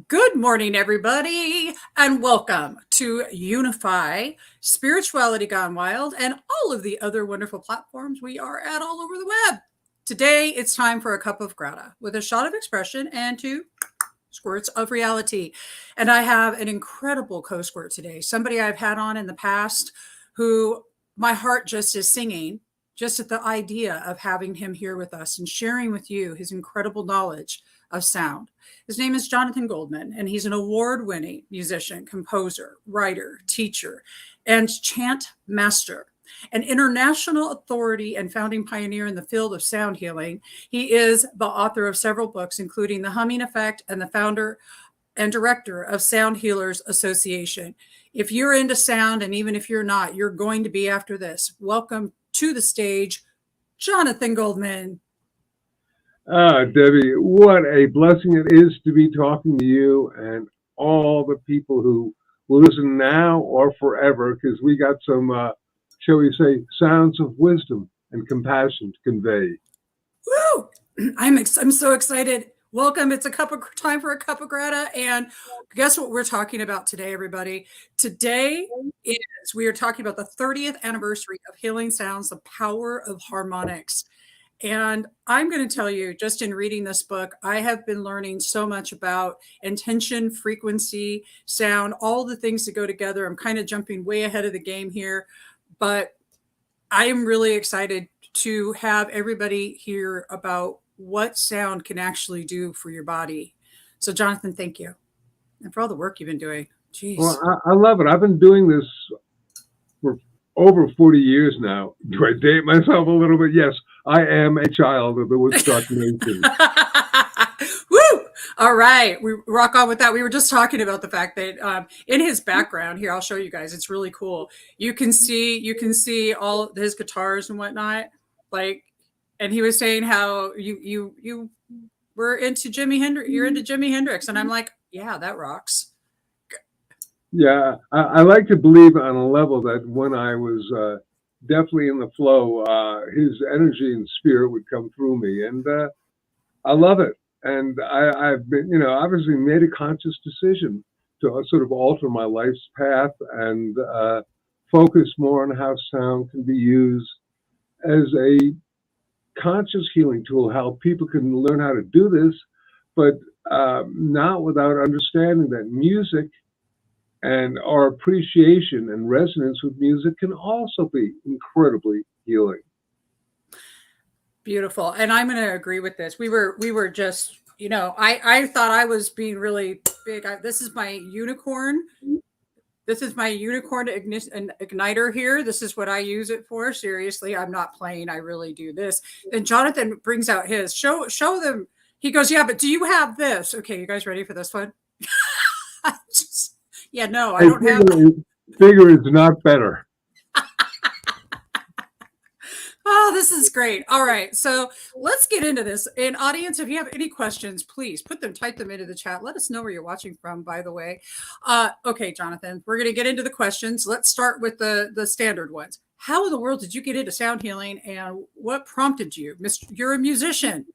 Good morning, everybody, and welcome to Unify Spirituality Gone Wild and all of the other wonderful platforms we are at all over the web. Today, it's time for a cup of grata with a shot of expression and two squirts of reality. And I have an incredible co-squirt today, somebody I've had on in the past who my heart just is singing just at the idea of having him here with us and sharing with you his incredible knowledge of sound. His name is Jonathan Goldman, and he's an award-winning musician, composer, writer, teacher, and chant master. An international authority and founding pioneer in the field of sound healing, he is the author of several books, including The Humming Effect and the founder and director of Sound Healers Association. If you're into sound, and even if you're not, you're going to be after this. Welcome to the stage, Jonathan Goldman. Debbie, what a blessing it is to be talking to you and all the people who will listen now or forever, because we got some, shall we say, sounds of wisdom and compassion to convey. Woo! I'm so excited. Welcome. It's time for a cup of grata. And guess what we're talking about today, everybody? Today we are talking about the 30th anniversary of Healing Sounds, the power of harmonics. And I'm going to tell you, just in reading this book, I have been learning so much about intention, frequency, sound, all the things that go together. I'm kind of jumping way ahead of the game here, but I am really excited to have everybody hear about what sound can actually do for your body. So, Jonathan, thank you. And for all the work you've been doing. Jeez. Well, I love it. I've been doing this for over 40 years now. Do I date myself a little bit? Yes, I am a child of the Woodstock Nation. Woo! All right, we rock on with that. We were just talking about the fact that in his background here, I'll show you guys. It's really cool. You can see all his guitars and whatnot. And he was saying how you were into Jimi Hendrix. You're into Jimi Hendrix, and I'm like, yeah, that rocks. Yeah, I like to believe on a level that when I was definitely in the flow, his energy and spirit would come through me, and I love it. And I've been, obviously made a conscious decision to sort of alter my life's path and focus more on how sound can be used as a conscious healing tool, how people can learn how to do this, but not without understanding that music and our appreciation and resonance with music can also be incredibly healing. Beautiful. And I'm going to agree with this. We were just, I thought I was being really big. This is my unicorn. This is my unicorn igniter here. This is what I use it for. Seriously, I'm not playing. I really do this. Then Jonathan brings out his. Show them. He goes, yeah, but do you have this? Okay, you guys ready for this one? Yeah, no, I don't have. Bigger is not better. Oh, this is great. All right. So let's get into this. And audience, if you have any questions, please type them into the chat. Let us know where you're watching from, by the way. Okay, Jonathan, we're going to get into the questions. Let's start with the standard ones. How in the world did you get into sound healing, and what prompted you? You're a musician.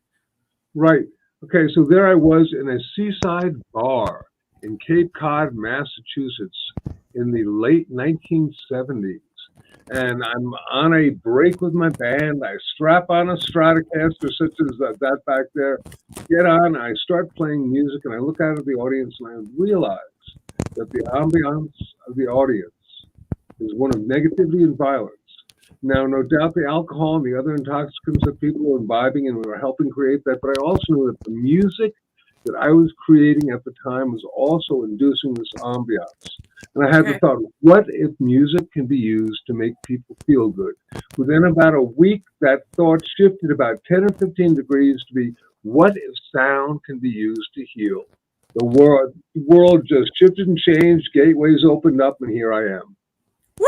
Right. Okay. So there I was in a seaside bar in Cape Cod, Massachusetts in the late 1970s. And I'm on a break with my band. I strap on a Stratocaster such as that back there, get on, I start playing music, and I look out at the audience and I realize that the ambiance of the audience is one of negativity and violence. Now, no doubt the alcohol and the other intoxicants that people were imbibing and we were helping create that, but I also knew that the music that I was creating at the time was also inducing this ambiance. And I had the thought, what if music can be used to make people feel good? Within about a week, that thought shifted about 10 or 15 degrees to be, what if sound can be used to heal? The world just shifted and changed, gateways opened up, and here I am. Woo!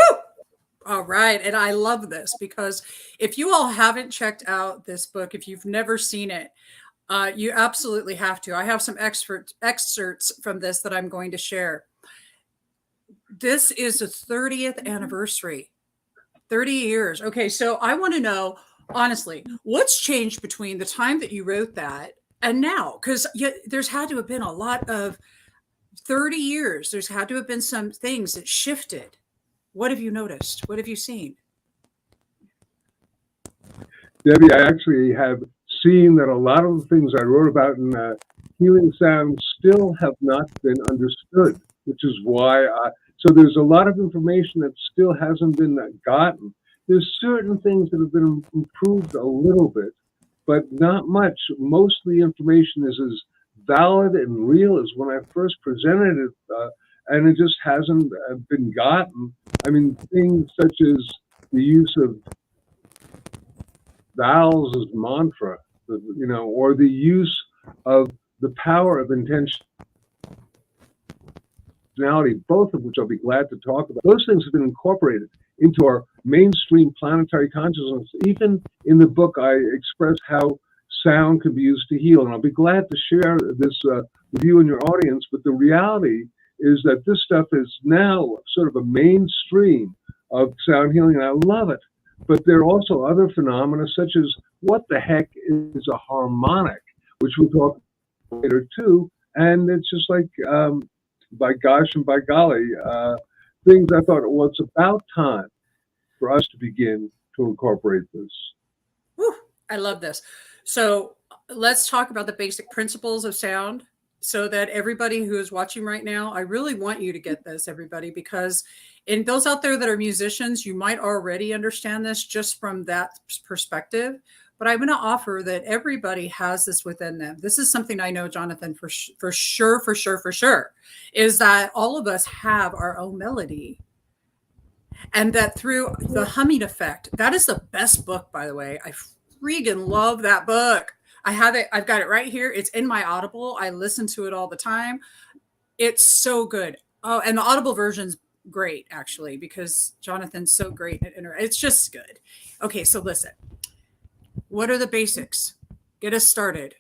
All right. And I love this because if you all haven't checked out this book, if you've never seen it, you absolutely have to. I have some excerpts from this that I'm going to share. This is the 30th anniversary, 30 years. Okay, so I want to know, honestly, what's changed between the time that you wrote that And now, because there's had to have been a lot of 30 years, there's had to have been some things that shifted. What have you noticed? What have you seen? Debbie, I actually have seen that a lot of the things I wrote about in healing sound still have not been understood, which is why so there's a lot of information that still hasn't been gotten. There's certain things that have been improved a little bit, but not much. Most of the information is as valid and real as when I first presented it, and it just hasn't been gotten. I mean, things such as the use of vowels as mantra, or the use of the power of intentionality, both of which I'll be glad to talk about. Those things have been incorporated into our mainstream planetary consciousness. Even in the book, I express how sound can be used to heal, and I'll be glad to share this with you and your audience. But the reality is that this stuff is now sort of a mainstream of sound healing, and I love it. But there are also other phenomena, such as what the heck is a harmonic, which we'll talk about later too. And it's just like, by gosh and by golly, things I thought, well, it's about time for us to begin to incorporate this. Whew, I love this. So let's talk about the basic principles of sound so that everybody who is watching right now, I really want you to get this, everybody, because in those out there that are musicians, you might already understand this just from that perspective. But I'm going to offer that everybody has this within them. This is something I know, Jonathan, for sure, is that all of us have our own melody. And that through the humming effect, that is the best book, by the way. I freaking love that book. I have it. I've got it right here. It's in my Audible. I listen to it all the time. It's so good. Oh, and the Audible version's great, actually, because Jonathan's so great at it's just good. Okay, so listen. What are the basics? Get us started.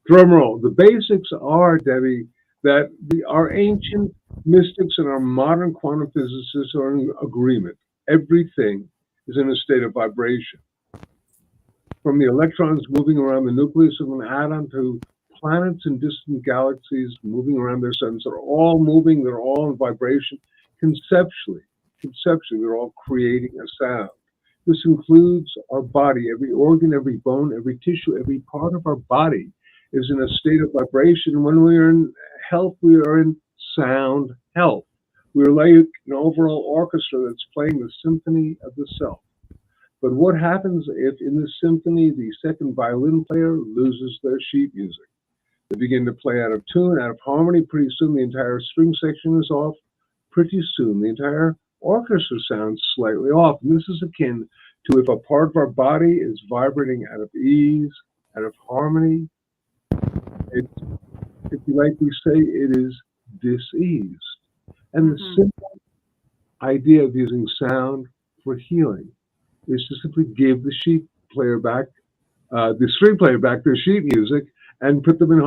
Drum roll. The basics are, Debbie, that our ancient mystics and our modern quantum physicists are in agreement. Everything is in a state of vibration. From the electrons moving around the nucleus of an atom to planets in distant galaxies moving around their suns, they're all moving, they're all in vibration. Conceptually, they're all creating a sound. This includes our body. Every organ, every bone, every tissue, every part of our body is in a state of vibration. When we are in health, we are in sound health. We're like an overall orchestra that's playing the symphony of the self. But what happens if in the symphony, the second violin player loses their sheet music? They begin to play out of tune, out of harmony. Pretty soon, the entire string section is off. Pretty soon, the entire orchestra sounds slightly off. And this is akin to if a part of our body is vibrating out of ease, out of harmony. If you like, we say it is diseased. And the simple idea of using sound for healing is to simply give the sheet player back, the string player back their sheet music, and put them in,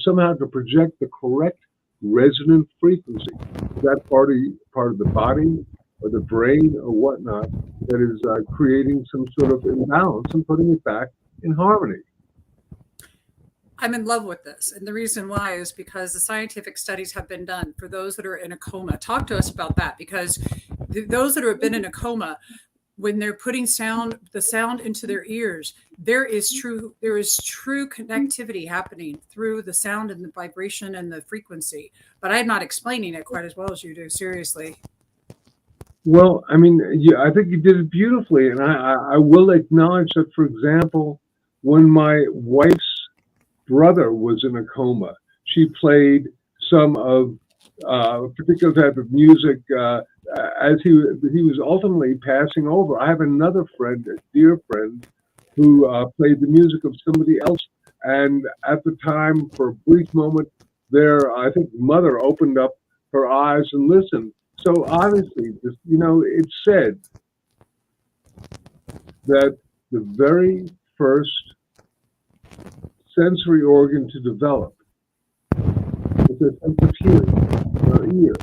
somehow to project the correct resonant frequency. That part of the body or the brain or whatnot that is creating some sort of imbalance and putting it back in harmony. I'm in love with this. And the reason why is because the scientific studies have been done for those that are in a coma. Talk to us about that, because those that have been in a coma, when they're putting the sound into their ears, there is true connectivity happening through the sound and the vibration and the frequency. But I'm not explaining it quite as well as you do, seriously. Well, I mean, I think you did it beautifully. And I will acknowledge that, for example, when my wife's brother was in a coma, she played some of a particular type of music as he was ultimately passing over. I have another friend, a dear friend, who played the music of somebody else. And at the time, for a brief moment, I think mother opened up her eyes and listened. So obviously, it's said that the very first sensory organ to develop is a sense of hearing in our ear.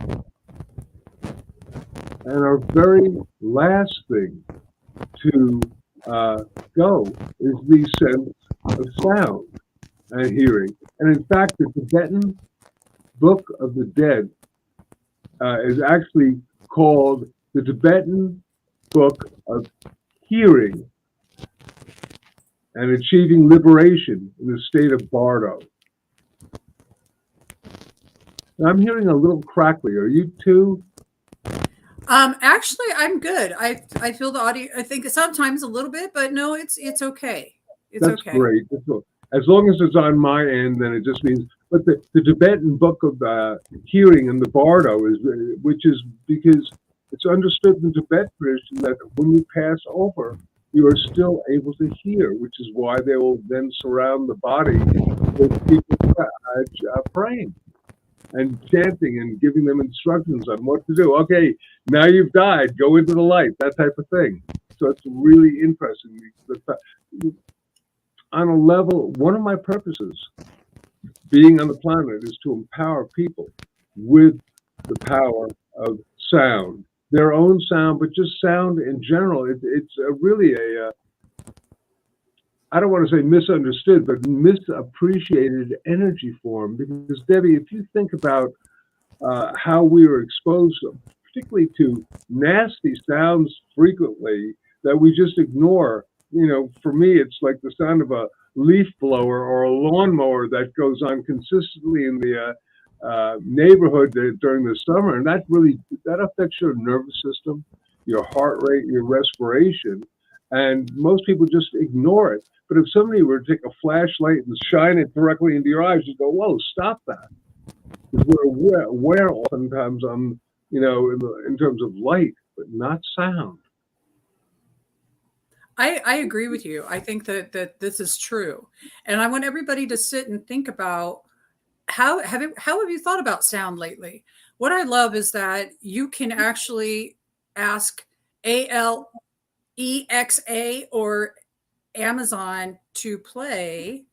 And our very last thing to go is the sense of sound. and hearing. And in fact, the Tibetan Book of the Dead is actually called the Tibetan Book of Hearing and Achieving Liberation in the State of Bardo. Now, I'm hearing a little crackly. Are you too? Actually, I'm good. I feel the audio. I think sometimes a little bit, but no, it's okay. It's That's okay. great. As long as it's on my end, then it just means. But the Tibetan Book of Hearing and the Bardo is, which is because it's understood in Tibet tradition that when you pass over, you are still able to hear, which is why they will then surround the body with people praying and chanting and giving them instructions on what to do. Okay, now you've died, go into the light, that type of thing. So it's really interesting. On a level, one of my purposes being on the planet is to empower people with the power of sound, their own sound, but just sound in general. It's really I don't want to say misunderstood, but misappreciated energy form. Because Debbie, if you think about how we are exposed, particularly to nasty sounds frequently that we just ignore. For me, it's like the sound of a leaf blower or a lawnmower that goes on consistently in the neighborhood during the summer, and that affects your nervous system, your heart rate, your respiration, and most people just ignore it. But if somebody were to take a flashlight and shine it directly into your eyes, you go, "Whoa, stop that!" Because we're aware oftentimes on in terms of light, but not sound. I agree with you. I think that this is true, and I want everybody to sit and think about how have you thought about sound lately? What I love is that you can actually ask Alexa or Amazon to play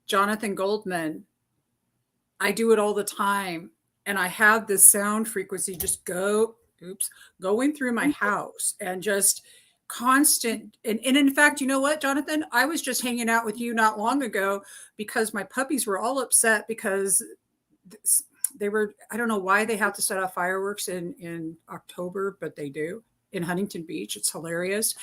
Jonathan Goldman. I do it all the time, and I have this sound frequency just going through my house and just constant. And in fact, you know what, Jonathan? I was just hanging out with you not long ago because my puppies were all upset because they were, I don't know why they have to set off fireworks in October, but they do in Huntington Beach. It's hilarious.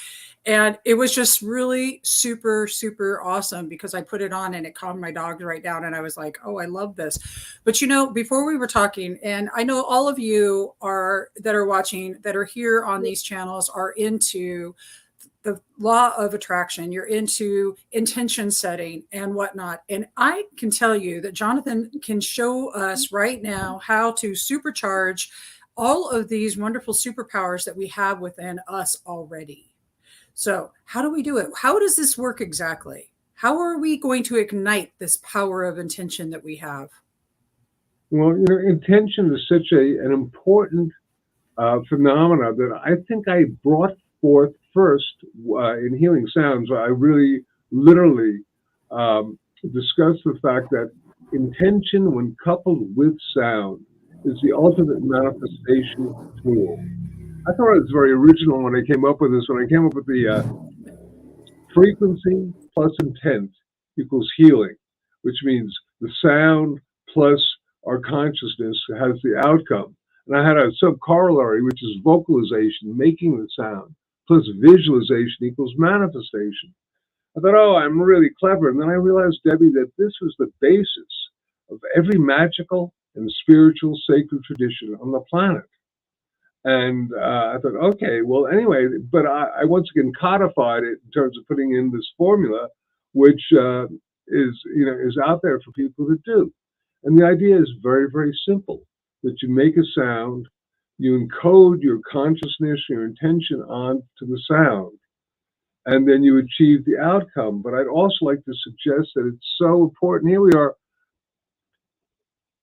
And it was just really super, super awesome because I put it on and it calmed my dogs right down. And I was like, oh, I love this. But before we were talking, and I know all of you that are watching, that are here on these channels are into the law of attraction, you're into intention setting and whatnot. And I can tell you that Jonathan can show us right now how to supercharge all of these wonderful superpowers that we have within us already. So, how do we do it? How does this work exactly? How are we going to ignite this power of intention that we have? Well, intention is such an important phenomena that I think I brought forth first in healing sounds. I really literally discussed the fact that intention, when coupled with sound, is the ultimate manifestation tool. I thought it was very original when I came up with this. When I came up with the frequency plus intent equals healing, which means the sound plus our consciousness has the outcome. And I had a sub-corollary, which is vocalization, making the sound, plus visualization equals manifestation. I thought, oh, I'm really clever. And then I realized, Debbie, that this was the basis of every magical and spiritual sacred tradition on the planet. And I thought, okay, well, anyway, but I once again codified it in terms of putting in this formula, which is out there for people to do. And the idea is very, very simple, that you make a sound, you encode your consciousness, your intention onto the sound, and then you achieve the outcome. But I'd also like to suggest that it's so important. Here we are,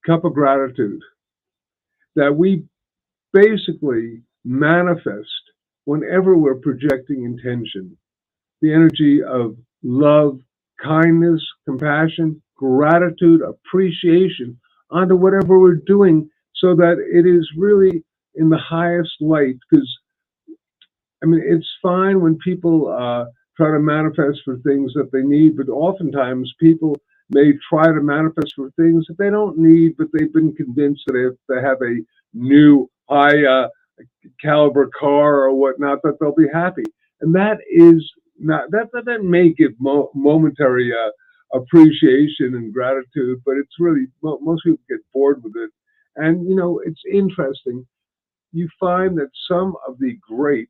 Cuppa Gratitude, that we basically manifest whenever we're projecting intention, the energy of love, kindness, compassion, gratitude, appreciation onto whatever we're doing, so that it is really in the highest light. Because I mean, it's fine when people try to manifest for things that they need, but oftentimes people may try to manifest for things that they don't need, but they've been convinced that if they have a new high caliber car or whatnot, that they'll be happy. And that is not that may give momentary appreciation and gratitude, but it's really most people get bored with it. And it's interesting. You find that some of the great,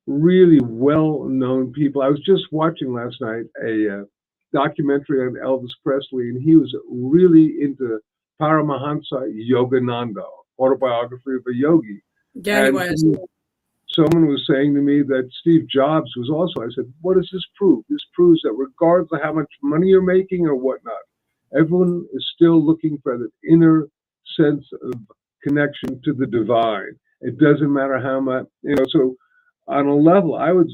really well-known people. I was just watching last night a documentary on Elvis Presley, and he was really into Paramahansa Yogananda, autobiography of a yogi. Yeah, he And was. someone was saying to me that Steve Jobs was also. I said, "What does this prove? This proves that regardless of how much money you're making or whatnot, everyone is still looking for that inner sense of connection to the divine. It doesn't matter how much, so on a level, I would,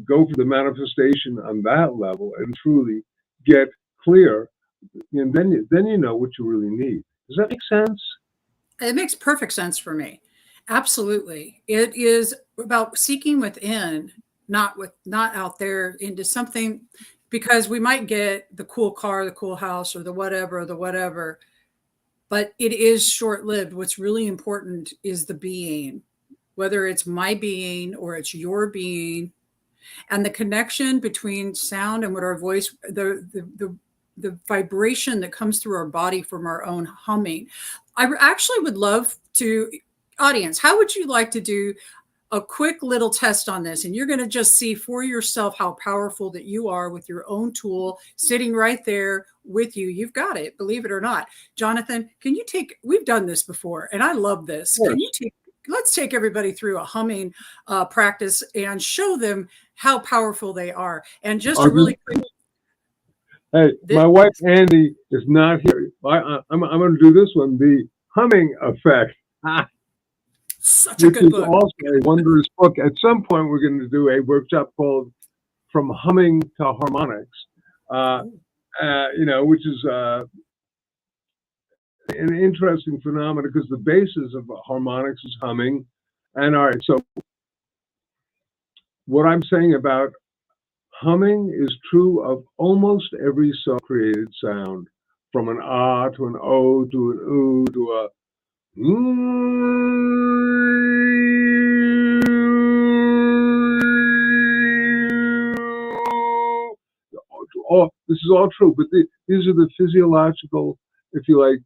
go for the manifestation on that level and truly get clear, and then you know what you really need. Does that make sense? It makes perfect sense for me. Absolutely. It is about seeking within, not out there into something, because we might get the cool car, the cool house, or the whatever, but it is short-lived. What's really important is the being, whether it's my being or it's your being, and the connection between sound and what our voice, the vibration that comes through our body from our own humming. I actually would love to, audience, how would you like to do a quick little test on this? And you're going to just see for yourself how powerful that you are with your own tool sitting right there with you. You've got it, believe it or not. Jonathan, can you we've done this before and I love this. Can you let's take everybody through a humming practice and show them how powerful they are. And just a really quick. Hey, my wife Andy is not here. I'm going to do this one, the humming effect. Such a good book. Also a wondrous book. At some point, we're going to do a workshop called "From Humming to Harmonics," which is an interesting phenomenon because the basis of harmonics is humming. And all right, so what I'm saying about humming is true of almost every self-created sound, from an ah to an o to an oo to a this is all true, but these are the physiological, if you like,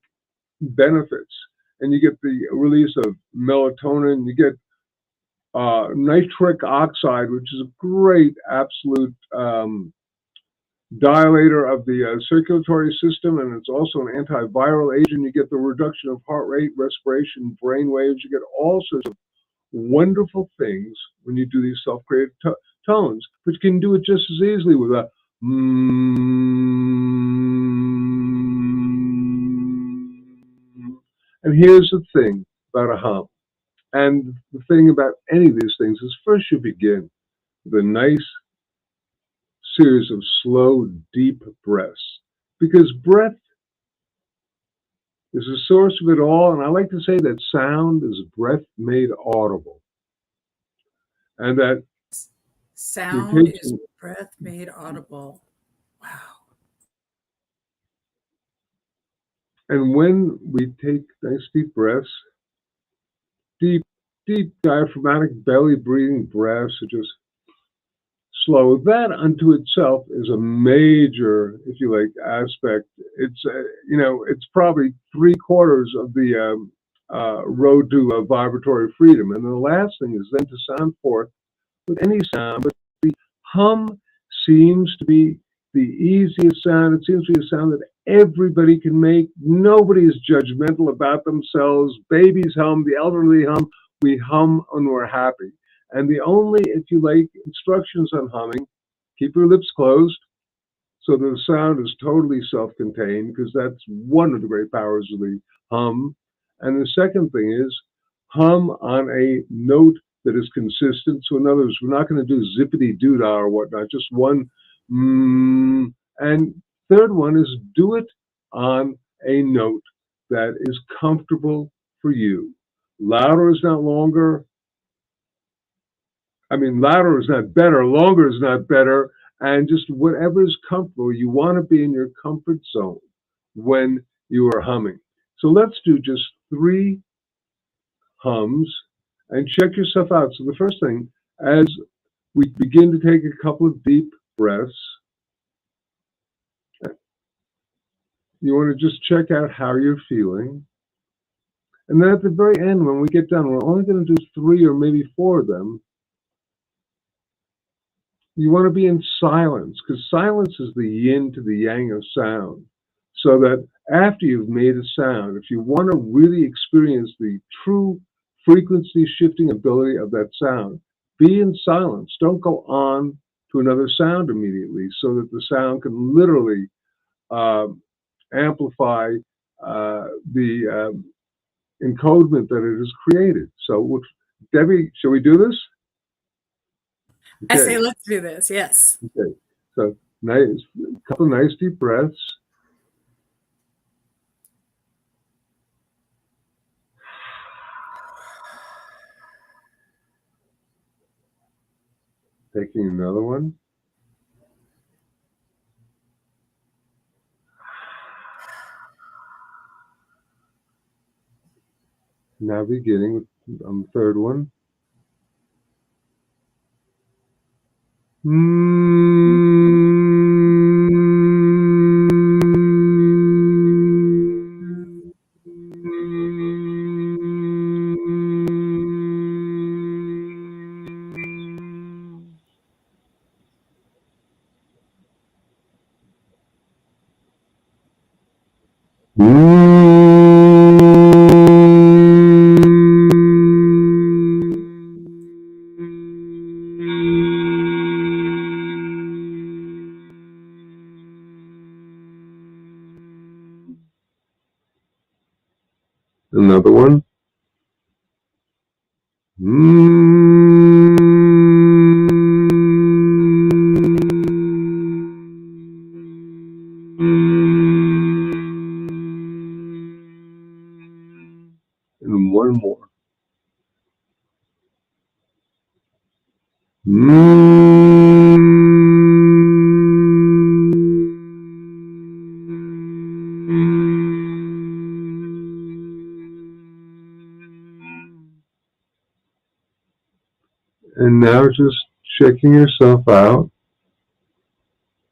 benefits. And you get the release of melatonin, you get nitric oxide, which is a great absolute dilator of the circulatory system, and it's also an antiviral agent. You get the reduction of heart rate, respiration, brain waves. You get all sorts of wonderful things when you do these self-created tones, but you can do it just as easily with a And here's the thing about a hum. And the thing about any of these things is first you begin with a nice series of slow, deep breaths. Because breath is the source of it all. And I like to say that sound is breath made audible. And that sound is breath made audible. Wow. And when we take nice deep breaths, deep diaphragmatic belly breathing breaths are just slow. That unto itself is a major, if you like, aspect. It's it's probably 3/4 of the road to vibratory freedom. And the last thing is then to sound forth with any sound. But the hum seems to be the easiest sound. It seems to be a sound that everybody can make. Nobody is judgmental about themselves. Babies hum, the elderly hum. We hum when we're happy. And the only, if you like, instructions on humming, keep your lips closed so the sound is totally self-contained, because that's one of the great powers of the hum. And the second thing is hum on a note that is consistent. So in other words, we're not going to do zippity-doo-dah or whatnot, just one And third one is do it on a note that is comfortable for you. Louder is not longer. Louder is not better. Longer is not better. and just whatever is comfortable. You want to be in your comfort zone when you are humming. So let's do just 3 hums and check yourself out. So the first thing, as we begin to take a couple of deep breaths, you want to just check out how you're feeling. And then at the very end, when we get done, we're only going to do 3 or maybe 4 of them. You want to be in silence, because silence is the yin to the yang of sound. So that after you've made a sound, if you want to really experience the true frequency shifting ability of that sound, be in silence. Don't go on to another sound immediately, so that the sound can literally amplify the encodement that it has created. So, Debbie, shall we do this? Okay. I say let's do this. Yes. Okay. So, nice, couple of nice deep breaths. Taking another one. Now beginning on the third one. Another one. And one more. And now just checking yourself out.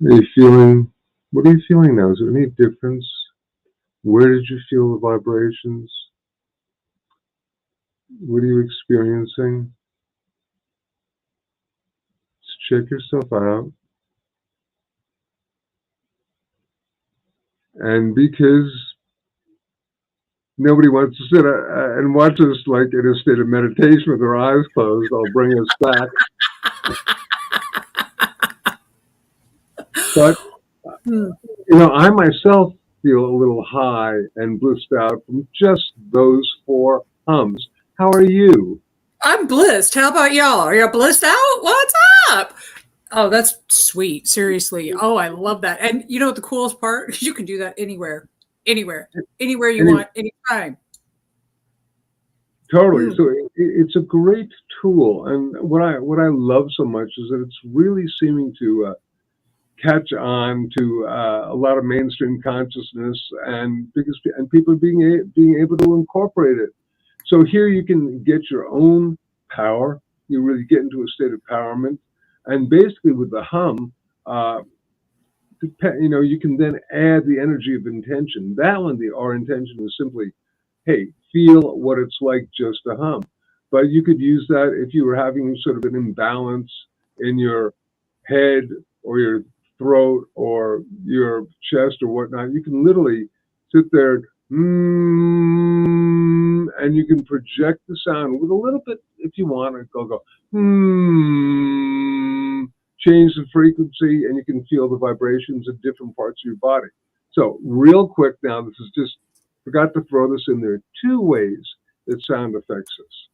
Are you feeling, what are you feeling now? Is there any difference? Where did you feel the vibrations? What are you experiencing? Just check yourself out. And because nobody wants to sit and watch us like in a state of meditation with their eyes closed, I'll bring us back. But, I myself feel a little high and blissed out from just those 4 hums. How are you? I'm blissed. How about y'all? Are you blissed out? What's up? Oh, that's sweet. Seriously. Oh, I love that. And you know what the coolest part? You can do that anywhere you want, anytime. Totally. So it's a great tool. And what I love so much is that it's really seeming to catch on to a lot of mainstream consciousness, and people being able to incorporate it. So here you can get your own power. You really get into a state of empowerment, and basically with the hum, you can then add the energy of intention. That one, our intention is simply, hey, feel what it's like just to hum. But you could use that if you were having sort of an imbalance in your head or your throat or your chest or whatnot. You can literally sit there, and you can project the sound with a little bit, if you want to go, change the frequency, and you can feel the vibrations in different parts of your body. So real quick now, this is just, forgot to throw this in there, 2 ways that sound affects us.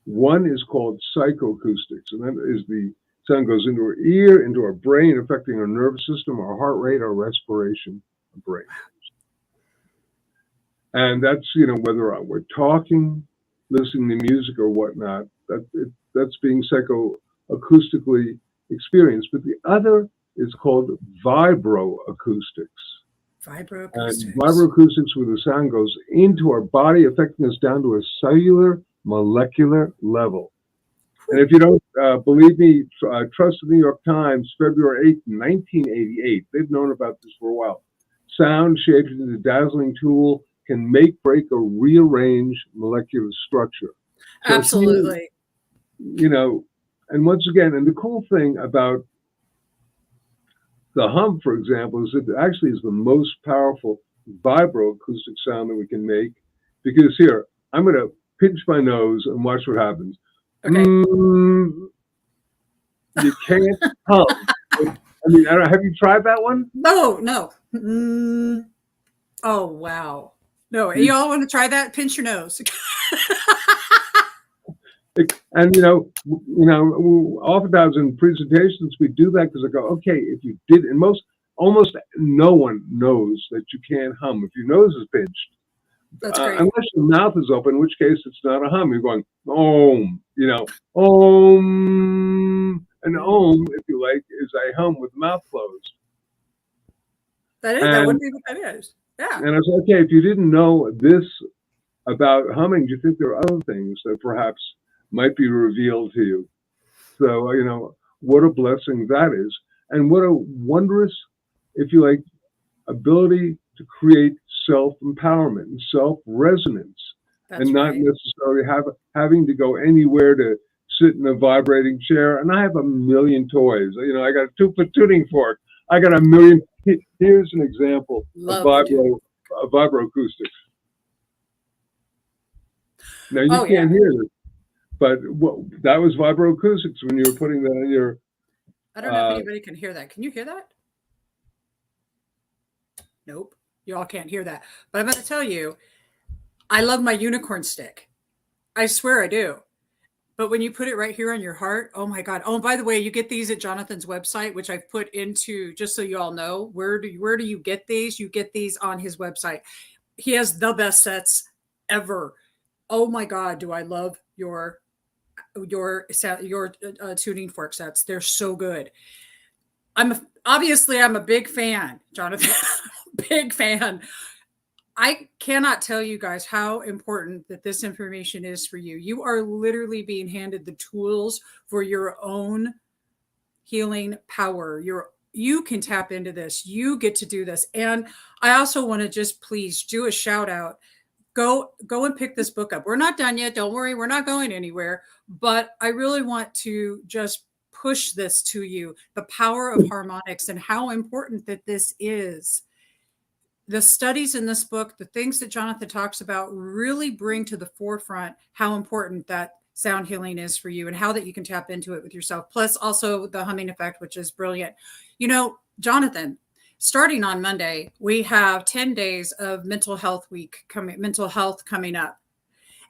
One is called psychoacoustics, and that is the sound goes into our ear, into our brain, affecting our nervous system, our heart rate, our respiration, our brain. And that's, whether we're talking, listening to music or whatnot, that's being psychoacoustically experience. But the other is called vibroacoustics. And Vibroacoustics. vibroacoustics, where the sound goes into our body, affecting us down to a cellular, molecular level. And if you don't believe me, trust the New York Times, February 8th, 1988. They've known about this for a while. Sound shaped into a dazzling tool can make, break, or rearrange molecular structure. So Absolutely. you know, and once again, and the cool thing about the hum, for example, is that it actually is the most powerful vibroacoustic sound that we can make. Because here, I'm going to pinch my nose and watch what happens. Okay. You can't hum. I mean, have you tried that one? No. Oh, wow. No, you all want to try that? Pinch your nose. And oftentimes in presentations we do that because I go, okay, if you did, and almost no one knows that you can't hum if your nose is pinched. That's great. Unless your mouth is open, in which case it's not a hum. You're going om, om, and om, if you like, is a hum with the mouth closed. That would be what that is. Yeah. And I was okay. If you didn't know this about humming, do you think there are other things that perhaps might be revealed to you? So what a blessing that is, and what a wondrous, if you like, ability to create self-empowerment and self-resonance. That's and not right. necessarily having to go anywhere to sit in a vibrating chair. And I have a million toys. I got a 2-foot tuning fork. I got a million. Here's an example of vibroacoustics. Now you can't hear this, but that was vibroacoustics when you were putting that on your. I don't know if anybody can hear that. Can you hear that? Nope. You all can't hear that. But I'm going to tell you, I love my unicorn stick. I swear I do. But when you put it right here on your heart, oh my God. Oh, by the way, you get these at Jonathan's website, which I've put into, just so you all know, where do you get these? You get these on his website. He has the best sets ever. Oh my God, do I love your tuning fork sets. They're so good. I'm a big fan, Jonathan. Big fan. I cannot tell you guys how important that this information is for you. You are literally being handed the tools for your own healing power. You can tap into this. You get to do this. And I also want to just please do a shout out. Go and pick this book up. We're not done yet. Don't worry. We're not going anywhere. But I really want to just push this to you, the power of harmonics and how important that this is. The studies in this book, the things that Jonathan talks about really bring to the forefront how important that sound healing is for you and how that you can tap into it with yourself. Plus also the humming effect, which is brilliant. Jonathan, starting on Monday, we have 10 days of mental health coming up.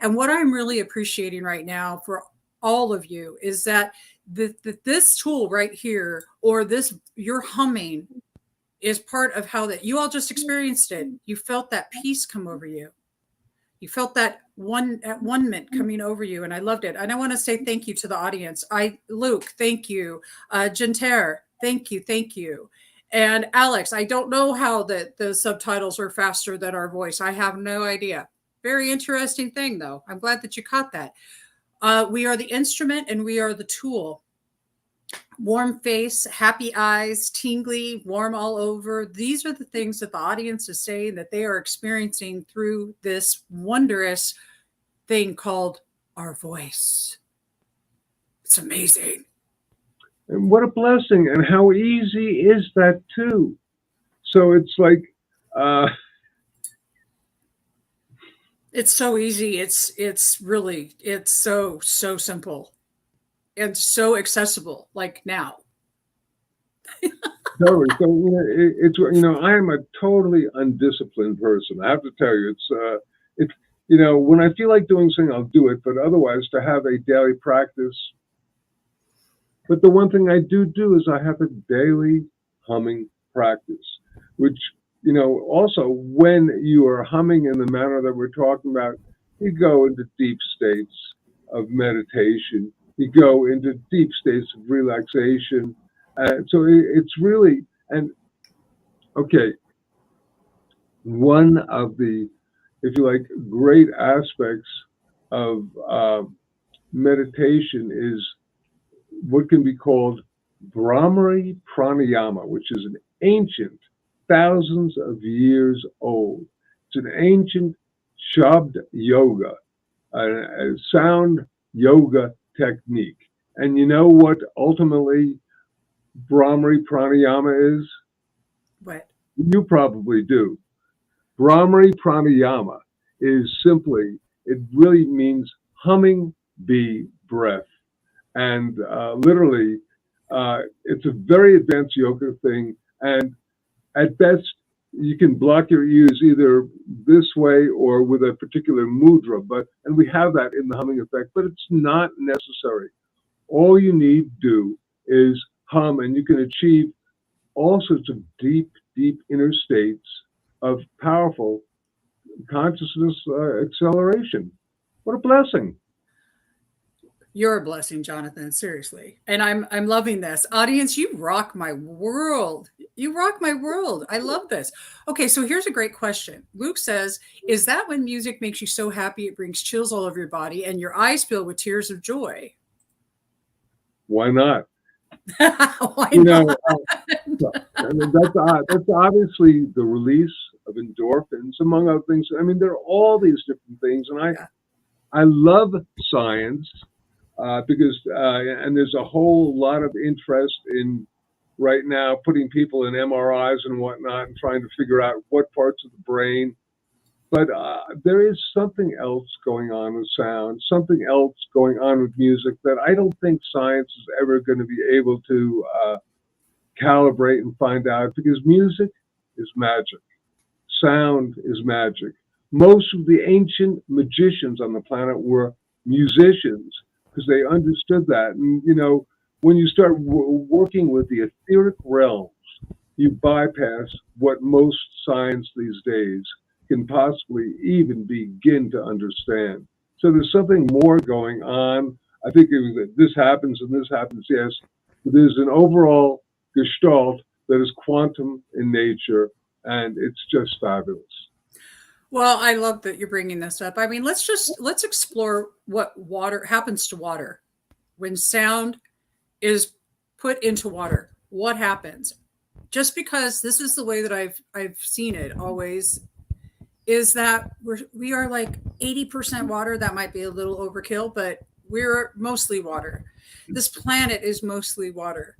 And what I'm really appreciating right now for all of you is that this tool right here, or your humming, is part of how that you all just experienced it. You felt that peace come over you. You felt that one-ment coming over you, and I loved it. And I want to say thank you to the audience. Luke, thank you. Genter, thank you. And Alex, I don't know how the subtitles are faster than our voice. I have no idea. Very interesting thing, though. I'm glad that you caught that. We are the instrument and we are the tool. Warm face, happy eyes, tingly, warm all over. These are the things that the audience is saying that they are experiencing through this wondrous thing called our voice. It's amazing. And what a blessing. And how easy is that too? So it's like, it's so easy. It's really so simple and so accessible, like now. Totally. So I am a totally undisciplined person. I have to tell you, it's when I feel like doing something, I'll do it. But otherwise, to have a daily practice. But the one thing I do is I have a daily humming practice, which also when you are humming in the manner that we're talking about, you go into deep states of meditation. you go into deep states of relaxation. So it's really, and okay, one of the, if you like, great aspects of meditation is what can be called Brahmari pranayama, which is an ancient, thousands of years old. It's an ancient Shabd yoga, a sound yoga technique. And you know what ultimately Brahmari pranayama is? What? You probably do. Brahmari pranayama is simply, it really means humming bee breath. And literally, it's a very advanced yoga thing. And at best, you can block your ears either this way or with a particular mudra. And we have that in the humming effect, but it's not necessary. All you need to do is hum, and you can achieve all sorts of deep, deep inner states of powerful consciousness acceleration. What a blessing. You're a blessing, Jonathan, seriously. And I'm loving this. Audience, you rock my world. You rock my world. I love this. Okay, so here's a great question. Luke says, is that when music makes you so happy it brings chills all over your body and your eyes fill with tears of joy? Why not? Why You know, not? I mean, that's obviously the release of endorphins, among other things. I mean, there are all these different things, and I love science because and there's a whole lot of interest in right now putting people in MRIs and whatnot and trying to figure out what parts of the brain. But there is something else going on with sound, something else going on with music that I don't think science is ever going to be able to calibrate and find out, because music is magic. Sound is magic. Most of the ancient magicians on the planet were musicians because they understood that. And, you know, when you start working with the etheric realms, you bypass what most science these days can possibly even begin to understand. So there's something more going on. I think that this happens and this happens, yes. But there's an overall gestalt that is quantum in nature, and it's just fabulous. Well, I love that you're bringing this up. I mean, let's explore what water happens to water when sound is put into water. What happens? Just because this is the way that I've seen it always, is that we are like 80% water. That might be a little overkill, but we're mostly water. This planet is mostly water.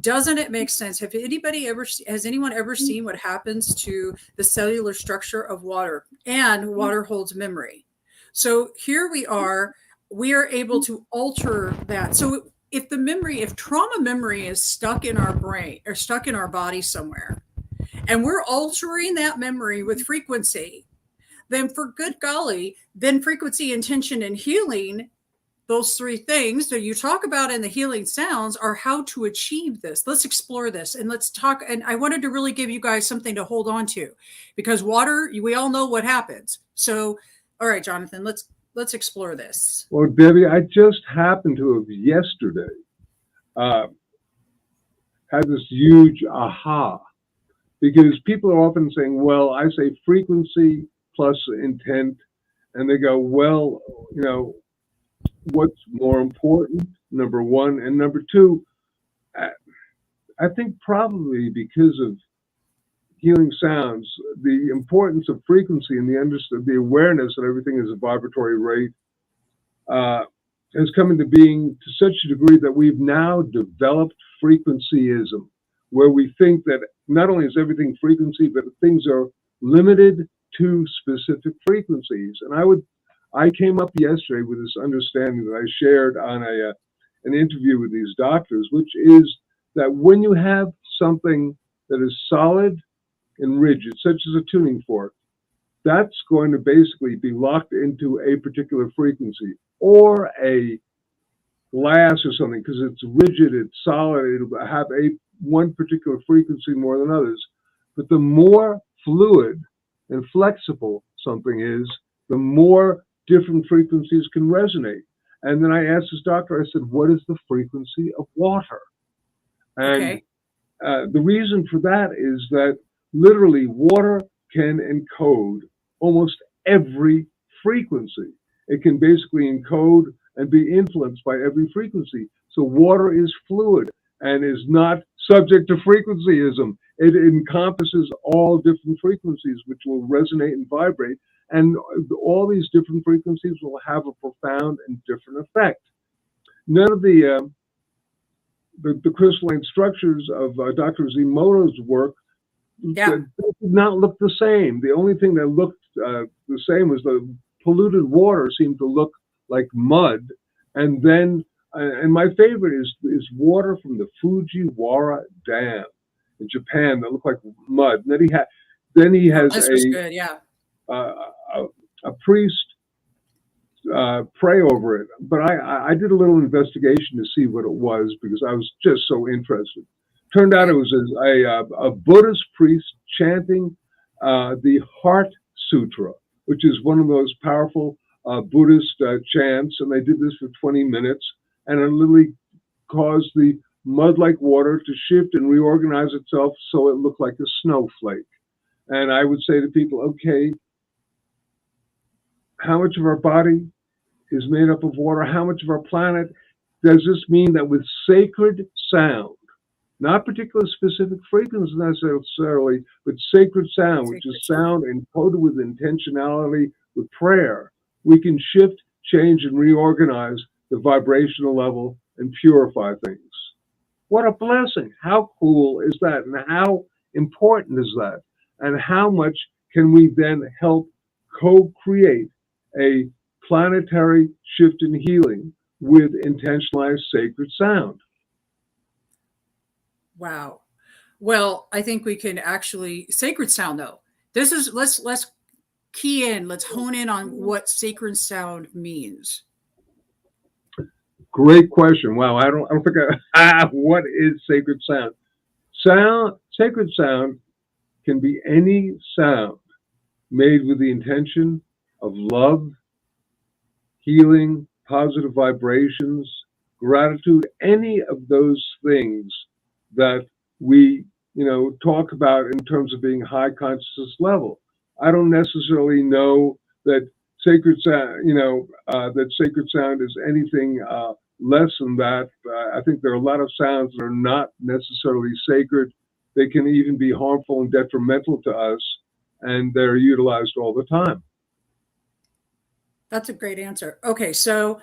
Doesn't it make sense? Has anyone ever seen what happens to the cellular structure of water? And water holds memory. So here we are able to alter that. So if trauma memory is stuck in our brain or stuck in our body somewhere, and we're altering that memory with frequency, then for good golly, then frequency, intention, and healing, those three things that you talk about in the healing sounds are how to achieve this. Let's explore this and let's talk. And I wanted to really give you guys something to hold on to, because water, we all know what happens. So, all right, Jonathan, let's explore this. Well, Debbie, I just happened to have yesterday had this huge aha, because people are often saying, well, I say frequency plus intent, and they go, well, you know, what's more important, number one, and number two, I think probably because of healing sounds, the importance of frequency and the awareness that everything is a vibratory rate has come into being to such a degree that we've now developed frequencyism, where we think that not only is everything frequency, but things are limited to specific frequencies. And I came up yesterday with this understanding that I shared on an interview with these doctors, which is that when you have something that is solid and rigid, such as a tuning fork, that's going to basically be locked into a particular frequency, or a glass or something, because it's rigid, it's solid, it'll have one particular frequency more than others. But the more fluid and flexible something is, the more different frequencies can resonate. And then I asked this doctor, I said, what is the frequency of water? And Okay. the reason for that is that literally water can encode almost every frequency. It can basically encode and be influenced by every frequency. So water is fluid and is not subject to frequencyism. It encompasses all different frequencies, which will resonate and vibrate. And all these different frequencies will have a profound and different effect. None of the crystalline structures of Dr. Emoto's work Yeah. did not look the same. The only thing that looked the same was the polluted water seemed to look like mud. And then, and my favorite is water from the Fujiwara Dam in Japan that looked like mud. And then he Oh, has this was good. Yeah. a priest pray over it. But I did a little investigation to see what it was because I was just so interested. Turned out it was a Buddhist priest chanting the Heart Sutra, which is one of those powerful Buddhist chants. And they did this for 20 minutes. And it literally caused the mud-like water to shift and reorganize itself so it looked like a snowflake. And I would say to people, okay, how much of our body is made up of water? How much of our planet? Does this mean that with sacred sound, not particular specific frequencies necessarily, but sacred sound, which is sound encoded with intentionality, with prayer, we can shift, change, and reorganize the vibrational level and purify things? What a blessing. How cool is that? And how important is that? And how much can we then help co-create a planetary shift in healing with intentionalized sacred sound? Wow. Well, I think we can actually sacred sound though. This is let's key in, let's hone in on what sacred sound means. Great question. Wow, I don't think what is sacred sound? Sacred sound can be any sound made with the intention of love, healing, positive vibrations, gratitude, any of those things that we, talk about in terms of being high consciousness level. I don't necessarily know that sacred sound, that sacred sound is anything less than that. I think there are a lot of sounds that are not necessarily sacred. They can even be harmful and detrimental to us, and they're utilized all the time. That's a great answer. Okay, so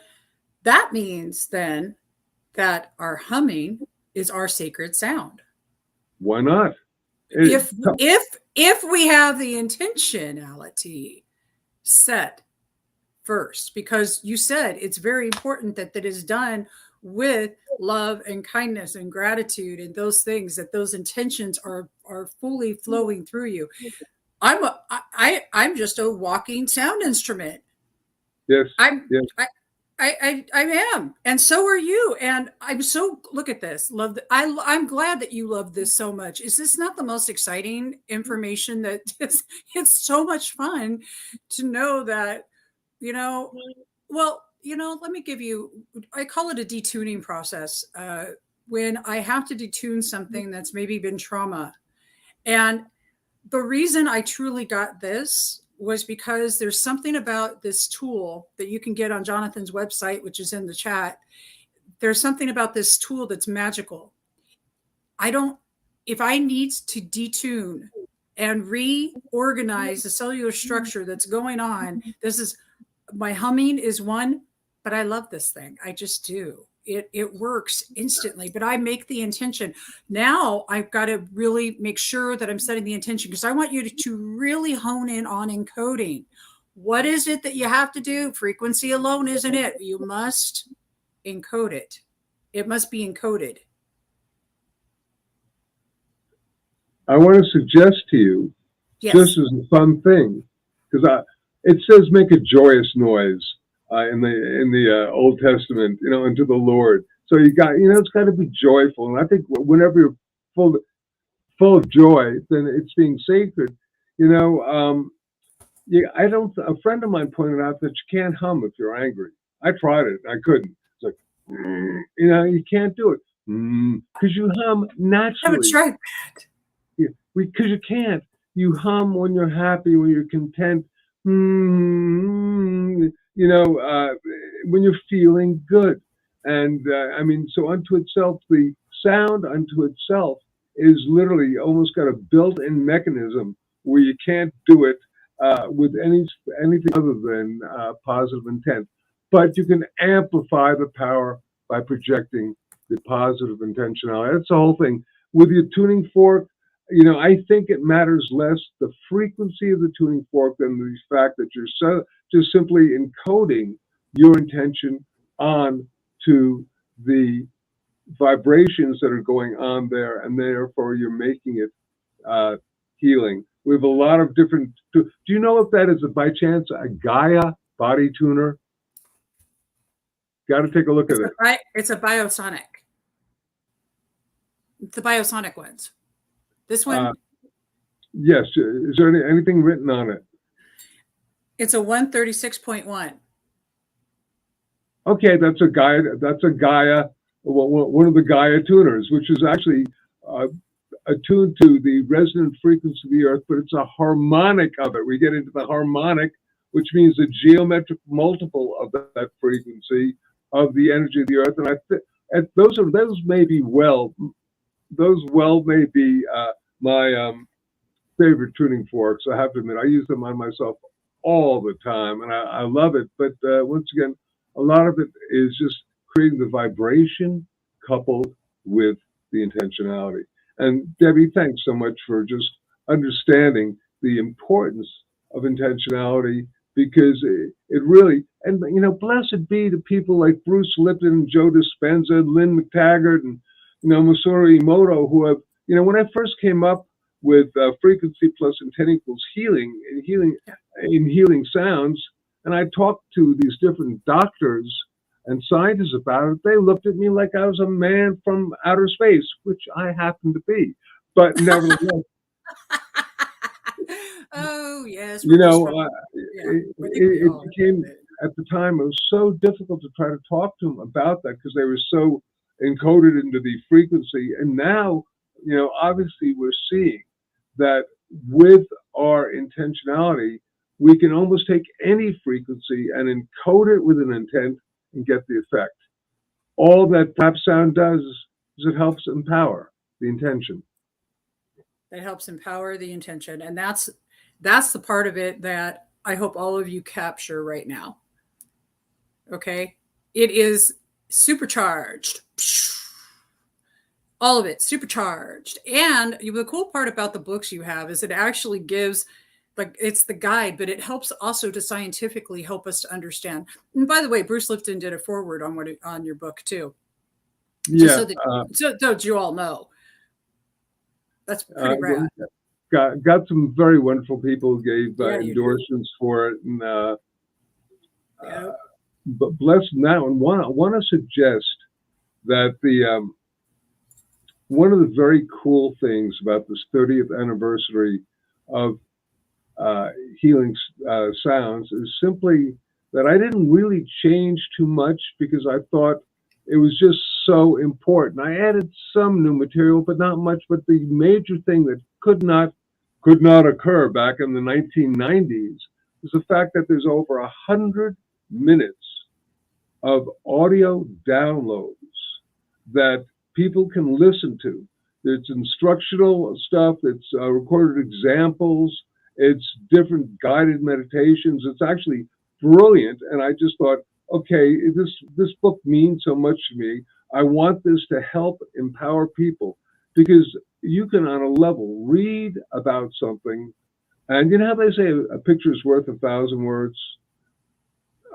that means then that our humming is our sacred sound. Why not? If we have the intentionality set first, because you said it's very important that is done with love and kindness and gratitude and those things, that those intentions are fully flowing through you. I'm just a walking sound instrument. Yes. I'm Yes. I am, and so are you. And I'm so look at this. I'm glad that you love this so much. Is this not the most exciting information that is? It's so much fun to know that well, let me give you. I call it a detuning process. When I have to detune something that's maybe been trauma, and the reason I truly got this was because there's something about this tool that you can get on Jonathan's website, which is in the chat. There's something about this tool that's magical. If I need to detune and reorganize the cellular structure that's going on, my humming is one, but I love this thing. I just do. It works instantly, but I make the intention. Now I've got to really make sure that I'm setting the intention, because I want you to really hone in on encoding. What is it that you have to do? Frequency alone isn't it. You must encode it. It must be encoded. I want to suggest to you, yes, just as a fun thing, because it says make a joyous noise in the Old Testament, unto the Lord. So it's got to be joyful. And I think whenever you're full of joy, then it's being sacred. A friend of mine pointed out that you can't hum if you're angry. I tried it. I couldn't. It's like, you can't do it because you hum Haven't naturally. tried. Because you can't. You hum when you're happy, when you're content. When you're feeling good. And I mean, so unto itself, the sound unto itself is literally almost got a built-in mechanism where you can't do it with anything other than positive intent. But you can amplify the power by projecting the positive intentionality. That's the whole thing. With your tuning fork, I think it matters less the frequency of the tuning fork than the fact that you're just simply encoding your intention on to the vibrations that are going on there, and therefore you're making it healing. We have a lot of different. Do you know if that is by chance a Gaia body tuner? Got to take a look at it. It's a biosonic. The biosonic ones. This one. Yes. Is there anything written on it? It's a 136.1. Okay, that's a Gaia. That's a Gaia. One of the Gaia tuners, which is actually attuned to the resonant frequency of the earth, but it's a harmonic of it. We get into the harmonic, which means the geometric multiple of that frequency of the energy of the earth. And those may be my favorite tuning forks. I have to admit, I use them on myself all the time, and I love it. But once again, a lot of it is just creating the vibration coupled with the intentionality. And Debbie, thanks so much for just understanding the importance of intentionality, because it really, and blessed be the people like Bruce Lipton, Joe Dispenza, Lynn McTaggart, and Masaru Emoto, who have, when I first came up with frequency plus intent equals healing, and healing sounds, and I talked to these different doctors and scientists about it, they looked at me like I was a man from outer space, which I happen to be. But nevertheless, oh yes, it became at the time, it was so difficult to try to talk to them about that because they were so encoded into the frequency. And now, obviously we're seeing that with our intentionality, we can almost take any frequency and encode it with an intent and get the effect. All that tap sound does is it helps empower the intention. It helps empower the intention. And that's the part of it that I hope all of you capture right now. Okay? It is supercharged. All of it supercharged. And the cool part about the books you have is it actually gives, like, it's the guide, but it helps also to scientifically help us to understand. And by the way, Bruce Lipton did a foreword on your book too. Yeah. So that you all know. That's pretty rad. Got some very wonderful people who gave endorsements for it, and but bless them now. And want to suggest that one of the very cool things about this 30th anniversary of healing sounds is simply that I didn't really change too much because I thought it was just so important. I added some new material, but not much. But the major thing that could not occur back in the 1990s is the fact that there's over 100 minutes of audio downloads that people can listen to. It's instructional stuff. It's recorded examples. It's different guided meditations. It's actually brilliant. And I just thought, okay, this book means so much to me. I want this to help empower people, because you can, on a level, read about something, and you know how they say a picture is worth 1,000 words?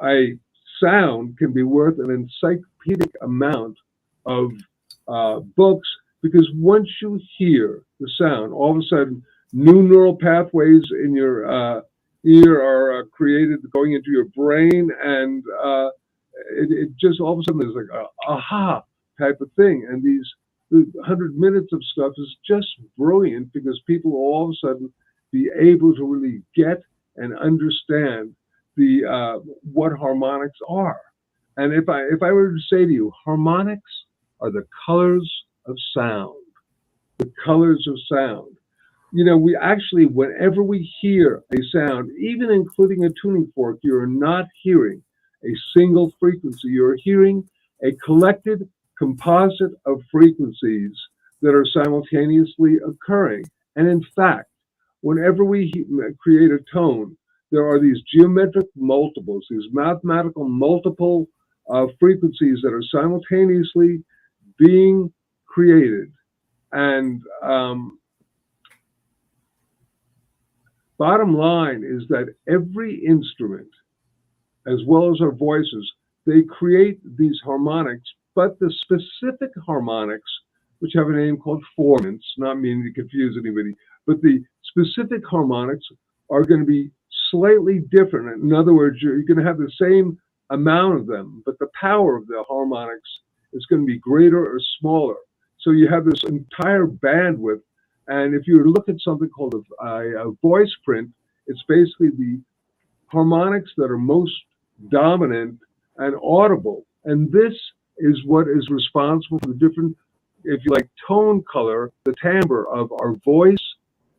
A sound can be worth an encyclopedic amount of books, because once you hear the sound, all of a sudden, new neural pathways in your ear are created going into your brain, and it just all of a sudden there's like a aha type of thing. And these 100 minutes of stuff is just brilliant, because people will all of a sudden be able to really get and understand the what harmonics are. And if I were to say to you, harmonics are the colors of sound, the colors of sound. You know, we actually, whenever we hear a sound, even including a tuning fork, you're not hearing a single frequency. You're hearing a collected composite of frequencies that are simultaneously occurring. And in fact, whenever we create a tone, there are these geometric multiples, these mathematical multiple frequencies that are simultaneously being created. And bottom line is that every instrument, as well as our voices, they create these harmonics, but the specific harmonics, which have a name called formants, not meaning to confuse anybody, but the specific harmonics are going to be slightly different. In other words, you're going to have the same amount of them, but the power of the harmonics is going to be greater or smaller. So you have this entire bandwidth. And if you were to look at something called a voice print, it's basically the harmonics that are most dominant and audible. And this is what is responsible for the different, if you like, tone color, the timbre of our voice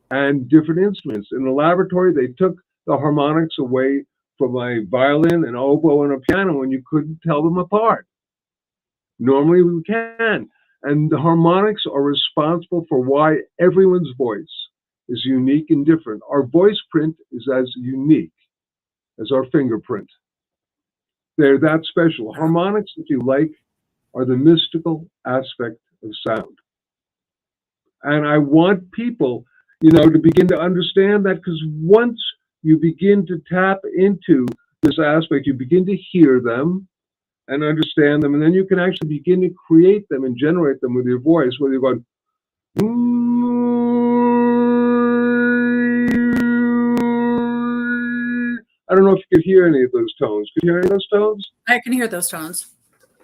and different instruments. In the laboratory, they took the harmonics away from a violin, an oboe, and a piano, and you couldn't tell them apart. Normally we can. And the harmonics are responsible for why everyone's voice is unique and different. Our voice print is as unique as our fingerprint. They're that special. Harmonics, if you like, are the mystical aspect of sound. And I want people, you know, to begin to understand that, because once you begin to tap into this aspect, you begin to hear them and understand them, and then you can actually begin to create them and generate them with your voice, whether you're going, I don't know if you could hear any of those tones. Could you hear any of those tones? I can hear those tones.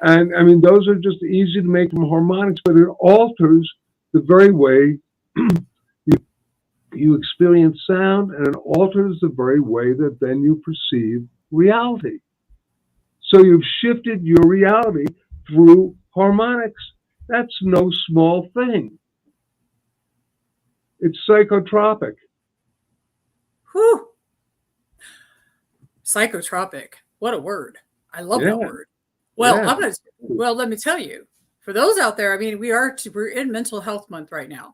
And I mean, those are just easy to make from harmonics, but it alters the very way you experience sound, and it alters the very way that then you perceive reality. So you've shifted your reality through harmonics. That's no small thing. It's psychotropic. Whew. Psychotropic. What a word. I love that word. Well, Yeah. Let me tell you, for those out there, I mean, we're in Mental Health Month right now.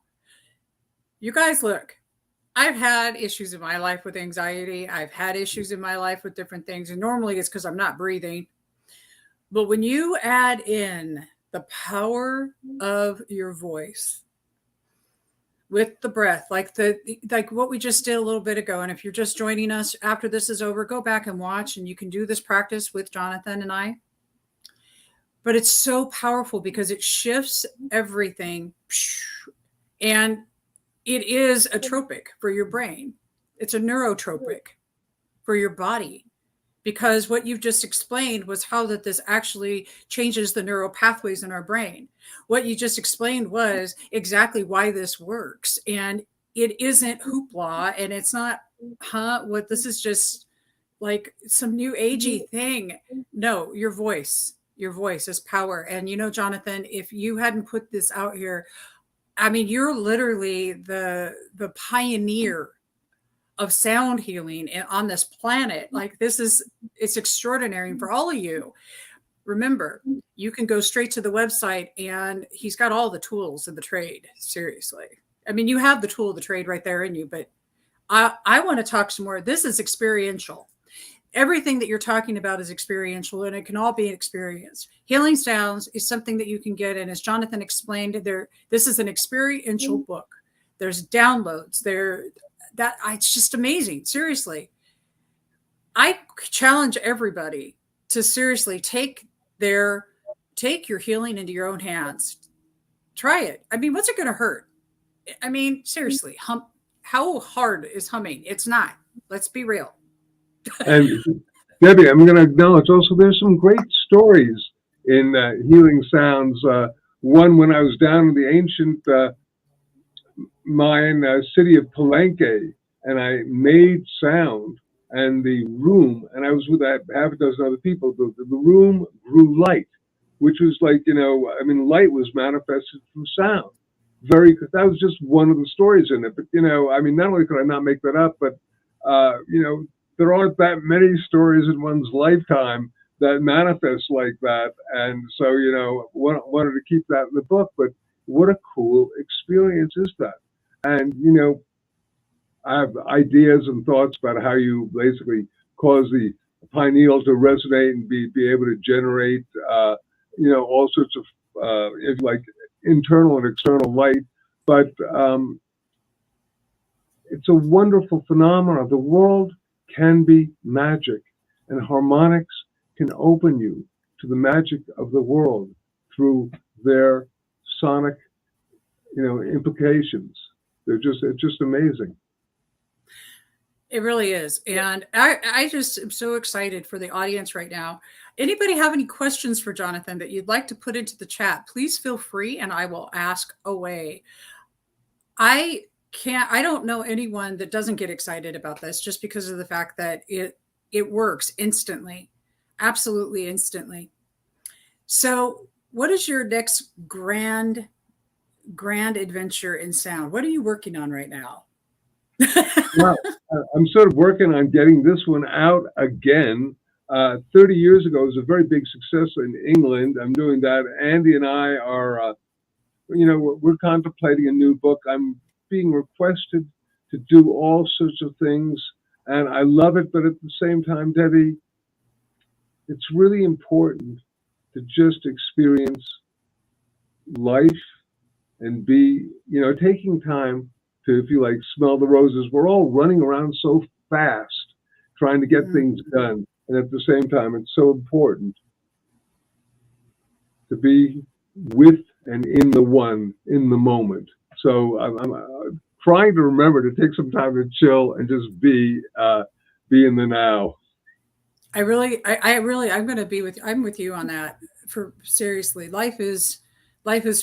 You guys, look, I've had issues in my life with anxiety. I've had issues in my life with different things. And normally it's because I'm not breathing. But when you add in the power of your voice with the breath, like what we just did a little bit ago. And if you're just joining us after this is over, go back and watch, and you can do this practice with Jonathan and I. But it's so powerful because it shifts everything. And it is a tropic for your brain. It's a neurotropic for your body, because what you've just explained was how that this actually changes the neural pathways in our brain. What you just explained was exactly why this works. And it isn't hoopla, and it's not, what this is just like some new agey thing. No, your voice is power. And you know, Jonathan, if you hadn't put this out here, I mean, you're literally the pioneer of sound healing on this planet. Like, it's extraordinary. And for all of you, remember, you can go straight to the website, and he's got all the tools of the trade. Seriously. I mean, you have the tool of the trade right there in you, but I want to talk some more. This is experiential. Everything that you're talking about is experiential, and it can all be experienced. Healing Sounds is something that you can get. And as Jonathan explained, this is an experiential book. There's downloads there. It's just amazing. Seriously. I challenge everybody to seriously take your healing into your own hands. Try it. I mean, what's it going to hurt? I mean, seriously, how hard is humming? It's not. Let's be real. And Debbie, I'm going to acknowledge also there's some great stories in Healing Sounds. One, when I was down in the ancient Mayan city of Palenque, and I made sound and the room, and I was with half a dozen other people. The room grew light, which was like, I mean, light was manifested through sound. That was just one of the stories in it. But, I mean, not only could I not make that up, but, there aren't that many stories in one's lifetime that manifest like that. And so, wanted to keep that in the book. But what a cool experience is that? And, I have ideas and thoughts about how you basically cause the pineal to resonate and be able to generate, all sorts of, like internal and external light. But it's a wonderful phenomenon. The world can be magic, and harmonics can open you to the magic of the world through their sonic, implications. It's just amazing. It really is. And I just am so excited for the audience right now. Anybody have any questions for Jonathan that you'd like to put into the chat? Please feel free and I will ask away. I don't know anyone that doesn't get excited about this just because of the fact that it works instantly. Absolutely instantly. So what is your next grand adventure in sound? What are you working on right now? Well, I'm sort of working on getting this one out again. 30 years ago, it was a very big success in England. I'm doing that. Andy and I are, we're contemplating a new book. I'm being requested to do all sorts of things, and I love it. But at the same time, Debbie, it's really important to just experience life and be, taking time to, if you like, smell the roses. We're all running around so fast trying to get things done. And at the same time, it's so important to be with and in the one, in the moment. So I'm trying to remember to take some time to chill and just be in the now. I'm going to be I'm with you on that. For seriously, life is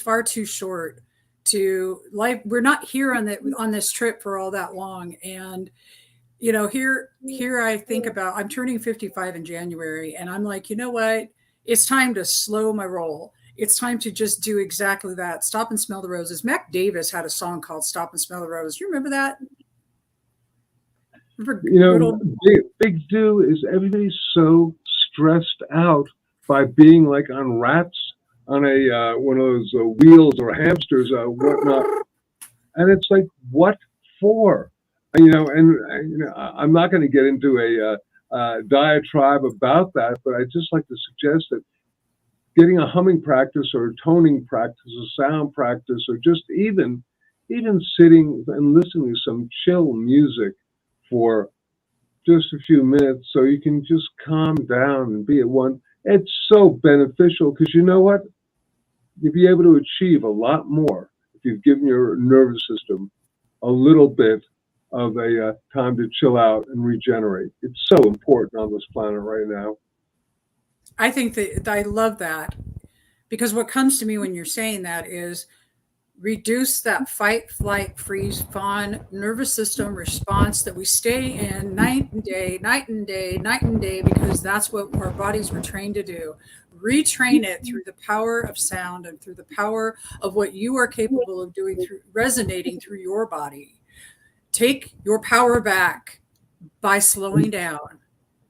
far too short to life. We're not here on this trip for all that long. And, here I think about, I'm turning 55 in January and I'm like, you know what? It's time to slow my roll. It's time to just do exactly that. Stop and smell the roses. Mac Davis had a song called Stop and Smell the Roses. You remember that? Big do is everybody's so stressed out by being like on rats on a one of those wheels or hamsters, whatnot, and it's like, what for? I'm not going to get into a diatribe about that, but I just like to suggest that getting a humming practice or a toning practice, a sound practice, or just even sitting and listening to some chill music for just a few minutes so you can just calm down and be at one. It's so beneficial because you know what? You'll be able to achieve a lot more if you've given your nervous system a little bit of a time to chill out and regenerate. It's so important on this planet right now. I think that I love that, because what comes to me when you're saying that is reduce that fight, flight, freeze, fawn nervous system response that we stay in night and day, because that's what our bodies were trained to do. Retrain it through the power of sound and through the power of what you are capable of doing through resonating through your body. Take your power back by slowing down.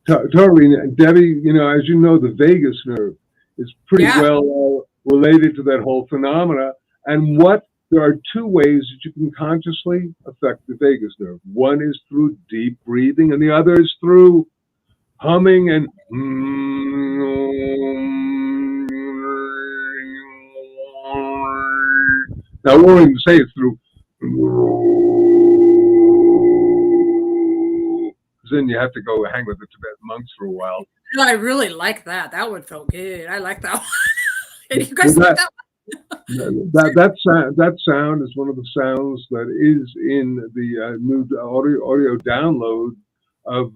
Totally, Debbie. As you know, the vagus nerve is pretty well related to that whole phenomena. And there are two ways that you can consciously affect the vagus nerve. One is through deep breathing, and the other is through humming and. Now, I won't even say it's through. Then you have to go hang with the Tibetan monks for a while. No, I really like that. That one felt good. I like that one. And you guys like that one? That sound is one of the sounds that is in the new audio download of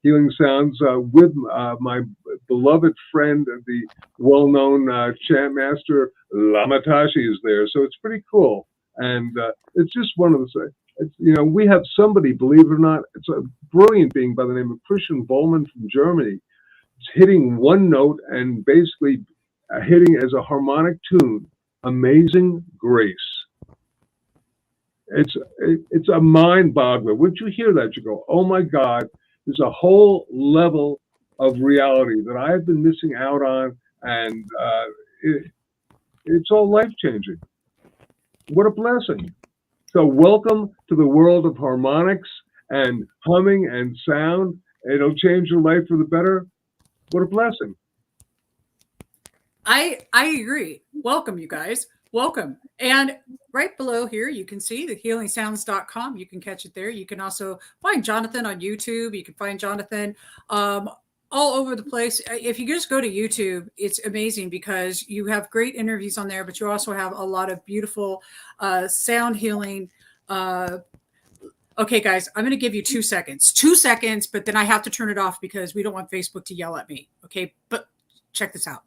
Healing Sounds with my beloved friend, the well-known chant master Lamatashi is there. So it's pretty cool, and it's just one of the We have somebody, believe it or not, it's a brilliant being by the name of Christian Bollman from Germany. It's hitting one note and basically hitting as a harmonic tune, Amazing Grace. It's a mind boggler. Once you hear that, you go, oh my God, there's a whole level of reality that I've been missing out on, and it's all life changing. What a blessing. So welcome to the world of harmonics and humming and sound. It'll change your life for the better. What a blessing. I agree. Welcome, you guys. Welcome. And right below here, you can see the healingsounds.com. You can catch it there. You can also find Jonathan on YouTube. You can find Jonathan all over the place. If you just go to YouTube, it's amazing because you have great interviews on there, but you also have a lot of beautiful sound healing. Okay, guys, I'm going to give you 2 seconds. 2 seconds, but then I have to turn it off because we don't want Facebook to yell at me. Okay, but check this out.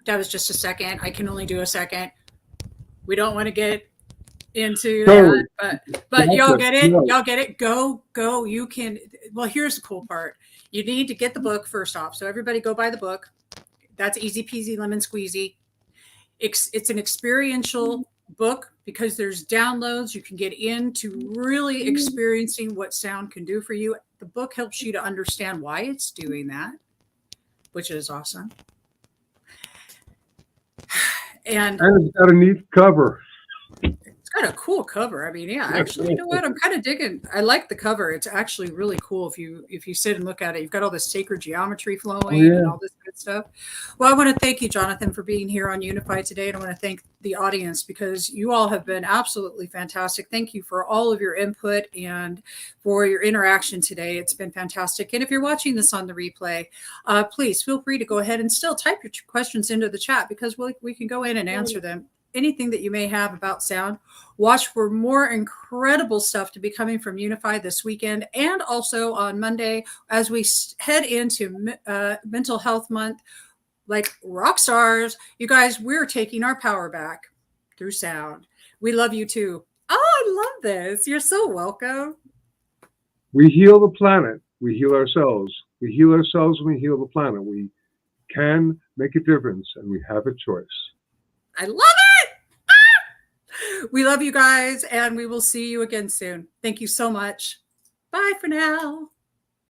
That was just a second. I can only do a second. We don't want to get into that, but y'all get it. Y'all get it. Go. You can. Well, here's the cool part. You need to get the book first off. So everybody go buy the book. That's easy peasy lemon squeezy. It's an experiential book because there's downloads. You can get into really experiencing what sound can do for you. The book helps you to understand why it's doing that, which is awesome. And it's got a neat cover. It's got a cool cover. I mean, yeah, actually, you know what? I'm kind of digging. I like the cover. It's actually really cool if you sit and look at it. You've got all this sacred geometry flowing and all this good stuff. Well, I want to thank you, Jonathan, for being here on Unify today. And I want to thank the audience because you all have been absolutely fantastic. Thank you for all of your input and for your interaction today. It's been fantastic. And if you're watching this on the replay, please feel free to go ahead and still type your questions into the chat because we can go in and answer them. Anything that you may have about sound. Watch for more incredible stuff to be coming from Unify this weekend and also on Monday as we head into Mental Health Month. Like rock stars, you guys, we're taking our power back through sound. We love you too. Oh, I love this. You're so welcome. We heal the planet. We heal ourselves. We heal ourselves and we heal the planet. We can make a difference and we have a choice. I love it. Ah! We love you guys and we will see you again soon. Thank you so much. Bye for now.